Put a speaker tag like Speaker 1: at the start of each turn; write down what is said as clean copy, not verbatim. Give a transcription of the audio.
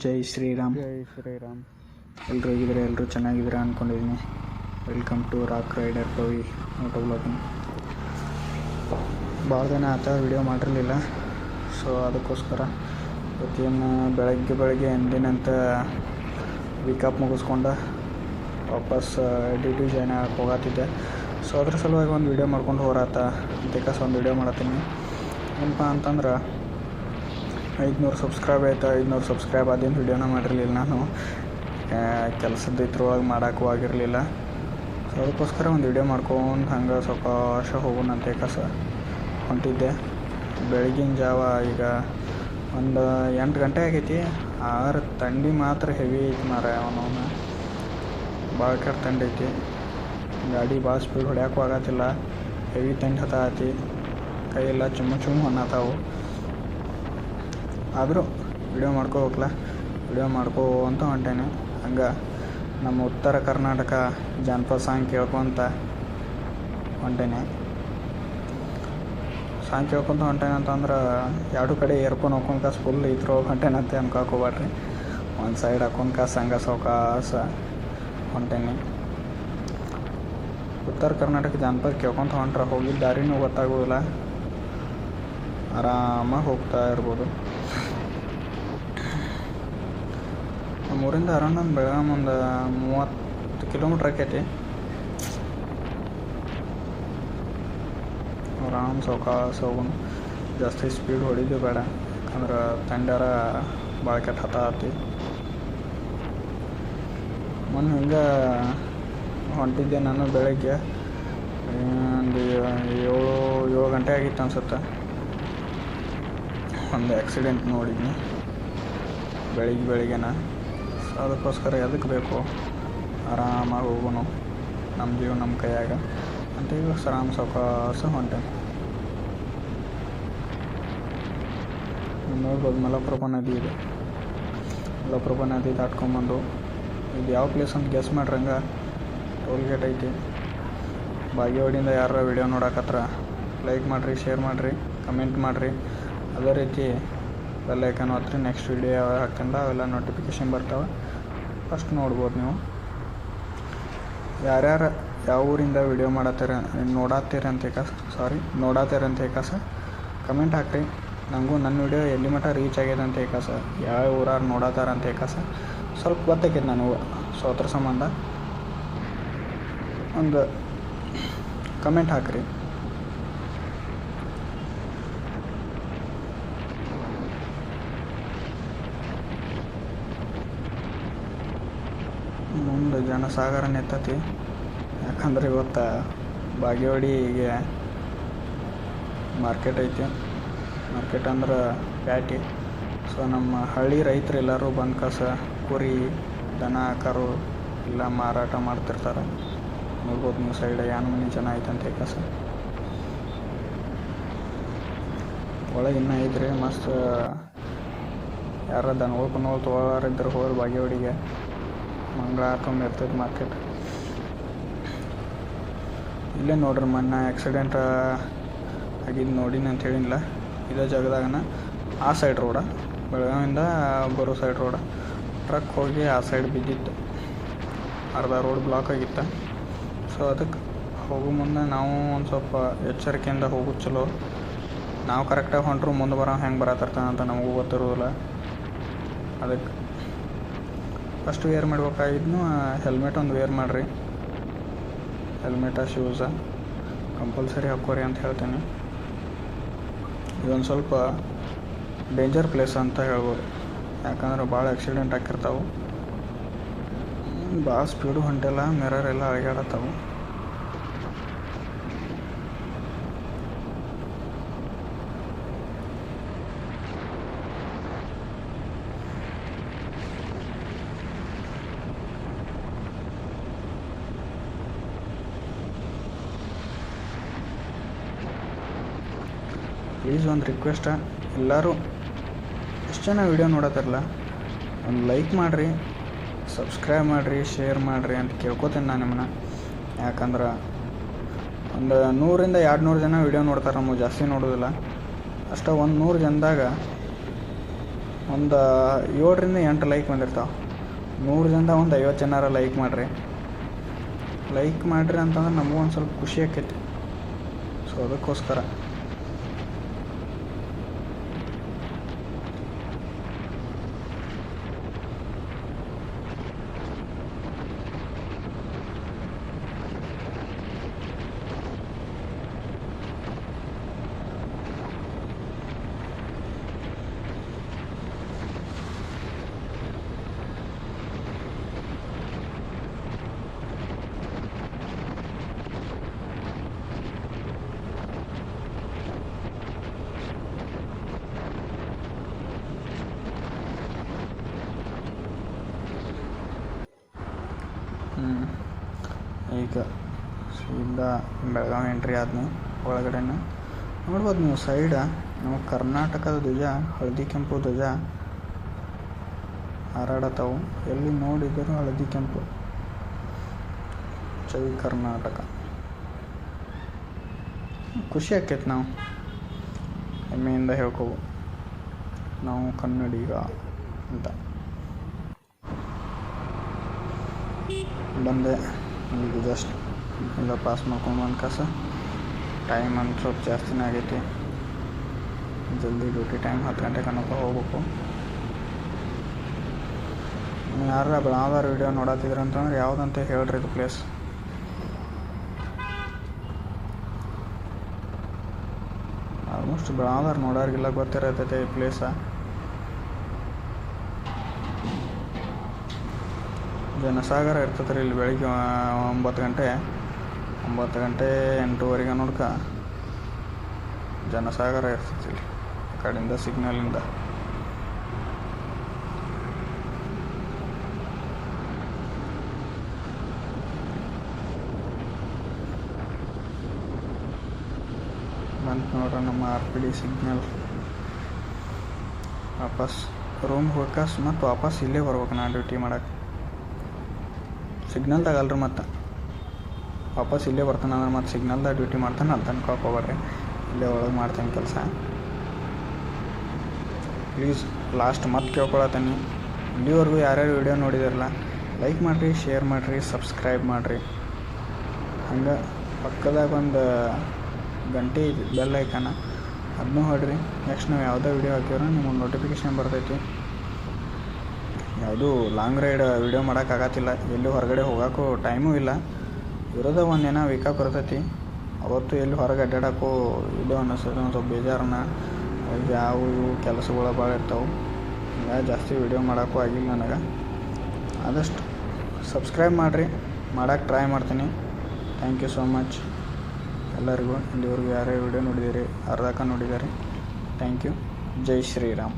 Speaker 1: ಜೈ ಶ್ರೀರಾಮ್.
Speaker 2: ಜೈ ಶ್ರೀರಾಮ್.
Speaker 1: ಎಲ್ಲರೂ ಹೋಗಿದ್ರೆ ಎಲ್ಲರೂ ಚೆನ್ನಾಗಿದ್ದೀರಾ ಅಂದ್ಕೊಂಡಿದ್ದೀನಿ. Welcome to rock rider Pavi moto blogging. ಭಾಳ ದಿನ ಆತ ವಿಡಿಯೋ ಮಾಡಿರಲಿಲ್ಲ, ಸೊ ಅದಕ್ಕೋಸ್ಕರ ಇವತ್ತೇನು ಬೆಳಗ್ಗೆ ಎಂದಿನಂತ ವೀಕಪ್ ಮುಗಿಸ್ಕೊಂಡು ವಾಪಸ್ ಡ್ಯೂಟಿ ಜಾಯ್ನ್ ಆಗಕ್ಕೆ ಹೋಗತ್ತಿದ್ದೆ. ಸೊ ಅದ್ರ ಸಲುವಾಗಿ ಒಂದು ವೀಡಿಯೋ ಮಾಡ್ಕೊಂಡು ಹೋರಾತ ಅಂತೇಕಾಸ ಒಂದು ವೀಡಿಯೋ ಮಾಡತ್ತೀನಿ. ಏನಪ್ಪ ಅಂತಂದ್ರೆ 500 ಸಬ್ಸ್ಕ್ರೈಬ್ ಆಯ್ತು. 500 ಸಬ್ಸ್ಕ್ರೈಬ್ ಅದೇನು ವೀಡಿಯೋನ ಮಾಡಿರಲಿಲ್ಲ, ನಾನು ಕೆಲಸದ ಇದ್ರೊಳಗೆ ಮಾಡೋಕ್ಕೂ ಆಗಿರಲಿಲ್ಲ. ಸೊ ಅದಕ್ಕೋಸ್ಕರ ಒಂದು ವೀಡಿಯೋ ಮಾಡ್ಕೊಂಡು ಹಂಗೆ ಸಾವಕಾಶ ಹೋಗೋಣ ಅಂತೇಕಾಸ ಹೊಂಟಿದ್ದೆ. ಬೆಳಗಿನ ಜಾವ ಈಗ ಒಂದು 8 ಗಂಟೆ ಆಗೈತಿ. ಆದ್ರೆ ಥಂಡಿ ಮಾತ್ರ ಹೆವಿ ಐತಿ ಮಾರ. ಅವನವನು ಭಾಳ ಕೆಟ್ಟ ಥಂಡಿ ಐತಿ. ಗಾಡಿ ಭಾಳ ಸ್ಪೀಡ್ ಹೊಡ್ಯಾಕ್ಕೂ ಆಗತ್ತಿಲ್ಲ. ಹೆವಿ ಥಂಡಿ ಹತ್ತೈತಿ. ಕೈಯೆಲ್ಲ ಚುಮ್ಮು ಅನ್ನತ್ತಾವು. ಆದರೂ ವಿಡಿಯೋ ಮಾಡ್ಕೋಬೇಕಲ್ಲ, ವಿಡಿಯೋ ಮಾಡ್ಕೋ ಹೊಂಟೇನೆ. ಹಂಗೆ ನಮ್ಮ ಉತ್ತರ ಕರ್ನಾಟಕ ಜಾನಪದ ಸಾಂಗ್ ಕೇಳ್ಕೊತ ಹೊಂಟೇನೆ. ಸಾಂಗ್ ಕೇಳ್ಕೊತ ಹೊಂಟೇನೆ ಅಂತಂದ್ರೆ ಎರಡು ಕಡೆ ಏರ್ಕೊಂಡು ಹಾಕೊಂಡ್ಕಾಸ ಫುಲ್ ಇದ್ರ ಹೊಂಟೇನಂತೆ ಅನ್ಕೋಬೇಡ್ರಿ. ಒಂದು ಸೈಡ್ ಹಾಕೊಂಡ್ಕಾಸ ಹಂಗೆ ಸಾವಕಾಶ ಹೊಂಟೇನೆ. ಉತ್ತರ ಕರ್ನಾಟಕ ಜಾನಪದ ಕೇಳ್ಕೊತ ಹೊಂಟ್ರೆ ಹೋಗಿದ್ದ ದಾರಿನೂ ಗೊತ್ತಾಗೋದಿಲ್ಲ, ಆರಾಮಾಗಿ ಹೋಗ್ತಾ ಇರ್ಬೋದು. ನಮ್ಮೂರಿಂದ ಅರೌಂಡ್ ಒಂದು ಬೆಳಗಾಂ ಒಂದು 30 ಕಿಲೋಮೀಟ್ರ್ ಆಕೈತಿ. ಆರಾಮ್ ಸಾವಕಾಶ ಹೋಗೋಣ. ಜಾಸ್ತಿ ಸ್ಪೀಡ್ ಹೊಡಿದು ಬೇಡ, ಯಾಕಂದ್ರೆ ಥಂಡ್ಯಾರ ಭಾಳ ಕೆಟ್ಟ ಹತ್ತತಿ. ಮೊನ್ನೆ ಹಿಂಗೆ ಹೊಂಟಿದ್ದೆ ನಾನು. ಬೆಳಗ್ಗೆ ಒಂದು 7 ಗಂಟೆ ಆಗಿತ್ತು ಅನ್ಸುತ್ತೆ. ಒಂದು ಆ್ಯಕ್ಸಿಡೆಂಟ್ ನೋಡಿದ್ನಿ ಬೆಳಿಗ್ಗೆನ. ಸೊ ಅದಕ್ಕೋಸ್ಕರ ಎದಕ್ಕೆ ಬೇಕು, ಆರಾಮಾಗಿ ಹೋಗೋನು, ನಮ್ಮ ಜೀವ ನಮ್ಮ ಕೈಯಾಗ ಅಂತ ಈಗ ಆರಾಮ್ ಸಾವಕಾಶ ಹೊಂಟೆ. ನೋಡ್ಬೋದು ಮಲಪ್ರಭಾ ನದಿ ಇದೆ. ಮಲಪ್ರಭಾ ನದಿ ದಾಟ್ಕೊಂಬಂದು ಇದು ಯಾವ ಪ್ಲೇಸ್ ಅಂತ ಗೆಸ್ ಮಾಡ್ರಂಗೆ ಟೋಲ್ ಗೇಟ್ ಐತಿ. ಬಾಗೇವಾಡಿಯಿಂದ ಯಾರ ವಿಡಿಯೋ ನೋಡಕತ್ರ ಲೈಕ್ ಮಾಡಿರಿ, ಶೇರ್ ಮಾಡಿರಿ, ಕಮೆಂಟ್ ಮಾಡಿರಿ. ಅದೇ ರೀತಿ ಬೆಲ್ ಐಕಾನ್ ಒತ್ತಿರಿ. ನೆಕ್ಸ್ಟ್ ವಿಡಿಯೋ ಯಾವಾಗ ಹಾಕ್ತಂಡ ಅವೆಲ್ಲ ನೋಟಿಫಿಕೇಷನ್ ಬರ್ತಾವೆ, ಫಸ್ಟ್ ನೋಡ್ಬೋದು ನೀವು. ಯಾರ್ಯಾರು ಯಾವ ಊರಿಂದ ವಿಡಿಯೋ ನೋಡತ್ತೀರ ಅಂತ ಏಕಾಸ ಕಮೆಂಟ್ ಹಾಕ್ರಿ. ನನಗೂ ನನ್ನ ವಿಡಿಯೋ ಎಲ್ಲಿ ಮಟ್ಟ ರೀಚ್ ಆಗ್ಯದ ಅಂತ ಏಕಾಸ, ಯಾವ ಊರಾರು ನೋಡತ್ತಾರ ಅಂತ ಏಕಾಸ ಸ್ವಲ್ಪ ಗೊತ್ತಾಗ್ಯದ ನನಗೂ. ಸೊ ಅದ್ರ ಸಂಬಂಧ ಒಂದು ಕಮೆಂಟ್ ಹಾಕ್ರಿ. ಮುಂದೆ ಜನಸಾಗರ ನೆತ್ತತಿ. ಯಾಕಂದ್ರೆ ಇವತ್ತು ಬಾಗೇವಾಡಿಗೆ ಮಾರ್ಕೆಟ್ ಐತಿ. ಮಾರ್ಕೆಟ್ ಅಂದ್ರೆ ಪ್ಯಾಟಿ. ಸೊ ನಮ್ಮ ಹಳ್ಳಿ ರೈತರು ಎಲ್ಲರೂ ಬಂದು ಕಾಸ ಕುರಿ, ದನ, ಕರು ಎಲ್ಲ ಮಾರಾಟ ಮಾಡ್ತಿರ್ತಾರೆ. ನೋಡ್ಬೋದು ನೀವು ಸೈಡ್ ಯಾನ ಮನೆ ಜನ ಐತಂತ ಕಾಸ. ಒಳಗೆ ಇನ್ನೂ ಐತ್ರಿ ಮಸ್ತ್. ಯಾರ ದನಗಳು ಪನಗಳು ತೊಗೊಳಾರಿದ್ರೆ ಹೋದ್ರೆ ಬಾಗೇವಾಡಿಗೆ ಮಂಗಳಾರಕ್ಕೊಮ್ಮೆ ಇರ್ತೈತೆ ಮಾರ್ಕೆಟ್. ಇಲ್ಲೇ ನೋಡ್ರಿ, ಮೊನ್ನೆ ಆ್ಯಕ್ಸಿಡೆಂಟ್ ಆಗಿದ್ದು ನೋಡಿನಿ ಅಂತ ಹೇಳಿಲ್ಲ. ಇದೇ ಜಾಗದಾಗನ ಆ ಸೈಡ್ ರೋಡ, ಬೆಳಗಾವಿಂದ ಬರೋ ಸೈಡ್ ರೋಡ, ಟ್ರಕ್ ಹೋಗಿ ಆ ಸೈಡ್ ಬಿದ್ದಿತ್ತು. ಅರ್ಧ ರೋಡ್ ಬ್ಲಾಕ್ ಆಗಿತ್ತು. ಸೊ ಅದಕ್ಕೆ ಹೋಗೋ ಮುಂದೆ ನಾವು ಒಂದು ಸ್ವಲ್ಪ ಎಚ್ಚರಿಕೆಯಿಂದ ಹೋಗೋದು ಚಲೋ. ನಾವು ಕರೆಕ್ಟಾಗಿ ಹೊಂಟ್ರು ಮುಂದೆ ಬರೋ ಹೆಂಗೆ ಬರತ್ತಿರ್ತಾನಂತ ನಮಗೂ ಗೊತ್ತಿರೋದಿಲ್ಲ. ಅದಕ್ಕೆ ಫಸ್ಟ್ ವೇರ್ ಮಾಡ್ಬೇಕಾಗಿದ್ನು ಹೆಲ್ಮೆಟ್ ಒಂದು ವೇರ್ ಮಾಡಿರಿ. ಹೆಲ್ಮೆಟ, ಶೂಸ ಕಂಪಲ್ಸರಿ ಹಾಕೋರಿ ಅಂತ ಹೇಳ್ತೀನಿ. ಇದೊಂದು ಸ್ವಲ್ಪ ಡೇಂಜರ್ ಪ್ಲೇಸ್ ಅಂತ ಹೇಳ್ಬೋದು. ಯಾಕಂದ್ರೆ ಭಾಳ ಆಕ್ಸಿಡೆಂಟ್ ಆಗಿರ್ತಾವೆ. ಭಾಳ ಸ್ಪೀಡು ಹೊಂಟೆಲ್ಲ, ಮಿರರ್ ಎಲ್ಲ ಅಳಗಾಡತ್ತಾವೆ. ಪ್ಲೀಸ್ ಒಂದು ರಿಕ್ವೆಸ್ಟ, ಎಲ್ಲರೂ ಎಷ್ಟು ಜನ ವೀಡಿಯೋ ನೋಡತ್ತಾರಲ್ಲ ಒಂದು ಲೈಕ್ ಮಾಡಿರಿ, ಸಬ್ಸ್ಕ್ರೈಬ್ ಮಾಡಿರಿ, ಶೇರ್ ಮಾಡಿರಿ ಅಂತ ಕೇಳ್ಕೊತೀನಿ ನಾನು ನಿಮ್ಮನ್ನ. ಯಾಕಂದ್ರೆ ಒಂದು 100-200 ಜನ ವೀಡಿಯೋ ನೋಡ್ತಾರೆ, ನಮಗೆ ಜಾಸ್ತಿ ನೋಡೋದಿಲ್ಲ. ಅಷ್ಟೇ. ಒಂದು 100 ಜನದಾಗ ಒಂದು 7ರಿಂದ 8 ಲೈಕ್ ಬಂದಿರ್ತಾವೆ. 100 ಜನದಾಗ ಒಂದು 50 ಜನರ ಲೈಕ್ ಮಾಡಿರಿ ಅಂತಂದ್ರೆ ನಮಗೂ ಒಂದು ಸ್ವಲ್ಪ ಖುಷಿ ಆಕೈತಿ. ಸೊ ಅದಕ್ಕೋಸ್ಕರ ಈಗ ಸೀದಾ ಬೆಳಗಾವಿ ಎಂಟ್ರಿ ಆದ್ಮೇಲೆ ಒಳಗಡೆನ ನೋಡ್ಬೋದು ನೀವು ಸೈಡ ನಮ್ಮ ಕರ್ನಾಟಕದ ಧ್ವಜ, ಹಳದಿ ಕೆಂಪು ಧ್ವಜ ಹಾರಾಡತ್ತಾವು. ಎಲ್ಲಿ ನೋಡಿದರೂ ಹಳದಿ ಕೆಂಪು, ಜೈ ಕರ್ನಾಟಕ. ಖುಷಿ ಆಕೈತೆ, ನಾವು ಹೆಮ್ಮೆಯಿಂದ ಹೇಳ್ಕೋವು ನಾವು ಕನ್ನಡಿಗ ಅಂತ. ಬಂದೆ ಈಗ ಜಸ್ಟ್ ಎಲ್ಲ ಪಾಸ್ ಮಾಡ್ಕೊಂಡು ಒಂದು ಕಾಸ. ಟೈಮ್ ಅಂತ ಸ್ವಲ್ಪ ಜಾಸ್ತಿನೇ ಆಗೈತಿ, ಜಲ್ದಿ ಡ್ಯೂಟಿ ಟೈಮ್ 10 ಗಂಟೆಗೆ ಅನ್ನೋಕೆ ಹೋಗ್ಬೇಕು. ಯಾರ ಬೆಳಗಾವ್ದಾರ ವೀಡಿಯೋ ನೋಡತ್ತಿದ್ರು ಅಂತಂದ್ರೆ ಯಾವುದಂತ ಹೇಳ್ರಿ ಇದು ಪ್ಲೇಸ್. ಆಲ್ಮೋಸ್ಟ್ ಬೆಳಗಾವ್ದಾರ ನೋಡೋರಿಗೆಲ್ಲ ಗೊತ್ತಿರತೈತೆ ಈ ಪ್ಲೇಸ. ಜನಸಾಗರ ಇರ್ತದೆ ರೀ ಇಲ್ಲಿ ಬೆಳಿಗ್ಗೆ 9 ಗಂಟೆ 8:30 ನೋಡ್ಕ ಜನಸಾಗರ ಇರ್ತೈತಿ ಇಲ್ಲಿ ಆ ಕಡೆಯಿಂದ ಸಿಗ್ನಲಿಂದ. ಬಂತು ನೋಡ್ರಿ ನಮ್ಮ RPD ಸಿಗ್ನಲ್. ವಾಪಸ್ ರೂಮ್ಗೆ ಹೋಗಕ್ಕೆ ಮತ್ತು ವಾಪಸ್ ಇಲ್ಲೇ ಬರ್ಬೇಕು ನಾನು ಡ್ಯೂಟಿ ಮಾಡೋಕ್ಕೆ. ಸಿಗ್ನಲ್ದಾಗ ಅಲ್ರಿ, ಮತ್ತು ವಾಪಸ್ ಇಲ್ಲೇ ಬರ್ತಾನೆ ಅಂದ್ರೆ ಮತ್ತು ಸಿಗ್ನಲ್ದಾಗ ಡ್ಯೂಟಿ ಮಾಡ್ತಾನೆ ಅಂತ ಅನ್ಕೋಕೆ ಹೋಗ್ಬೇಡ್ರಿ. ಇಲ್ಲೇ ಒಳಗೆ ಮಾಡ್ತೇನೆ ಕೆಲಸ. ಪ್ಲೀಸ್ ಲಾಸ್ಟ್ ಮತ್ತೆ ಕೇಳ್ಕೊಳತ್ತೀನಿ, ಇಲ್ಲಿವರೆಗೂ ಯಾರ್ಯಾರು ವೀಡಿಯೋ ನೋಡಿದಾರಲ್ಲ ಲೈಕ್ ಮಾಡಿರಿ, ಶೇರ್ ಮಾಡಿರಿ, ಸಬ್ಸ್ಕ್ರೈಬ್ ಮಾಡಿರಿ. ಹಂಗೆ ಪಕ್ಕದಾಗ ಒಂದು ಗಂಟೆ ಬೆಲ್ ಐಕಾನ ಅದನ್ನೂ ಹೊಡ್ರಿ. ನೆಕ್ಸ್ಟ್ ನಾವು ಯಾವುದೇ ವೀಡಿಯೋ ಹಾಕಿದ್ರೆ ನಿಮಗೆ ನೋಟಿಫಿಕೇಷನ್ ಬರ್ತೈತಿ. ಯಾವುದೂ ಲಾಂಗ್ ರೈಡ್ ವೀಡಿಯೋ ಮಾಡೋಕ್ಕಾಗತ್ತಿಲ್ಲ, ಎಲ್ಲಿ ಹೊರಗಡೆ ಹೋಗೋಕ್ಕೂ ಟೈಮೂ ಇಲ್ಲ. ಇರೋದೇ ಒಂದೇನೋ ವೀಕಪ್ ಇರ್ತೈತಿ, ಅವತ್ತು ಎಲ್ಲಿ ಹೊರಗೆ ಅಡ್ಡಾಡೋಕ್ಕೂ ಇದು ಅನ್ನಿಸ್ತೈತಿ. ಒಂದು ಸ್ವಲ್ಪ ಬೇಜಾರನ್ನ, ಯಾವ ಇವು ಕೆಲಸಗಳು ಭಾಳ ಇರ್ತಾವೆ, ಹಿಂಗಾಗಿ ಜಾಸ್ತಿ ವೀಡಿಯೋ ಮಾಡೋಕ್ಕೂ ಆಗಿಲ್ಲ ನನಗೆ. ಆದಷ್ಟು ಸಬ್ಸ್ಕ್ರೈಬ್ ಮಾಡಿರಿ, ಮಾಡೋಕ್ಕೆ ಟ್ರೈ ಮಾಡ್ತೀನಿ. ಥ್ಯಾಂಕ್ ಯು ಸೋ ಮಚ್ ಎಲ್ಲರಿಗೂ. ಇಲ್ಲಿವರೆಗೂ ಯಾರೇ ವೀಡಿಯೋ ನೋಡಿದ್ದೀರಿ, ಅರ್ಧಕ್ಕೆ ನೋಡಿದ್ದೀರಿ, ಥ್ಯಾಂಕ್ ಯು. ಜೈ ಶ್ರೀರಾಮ್.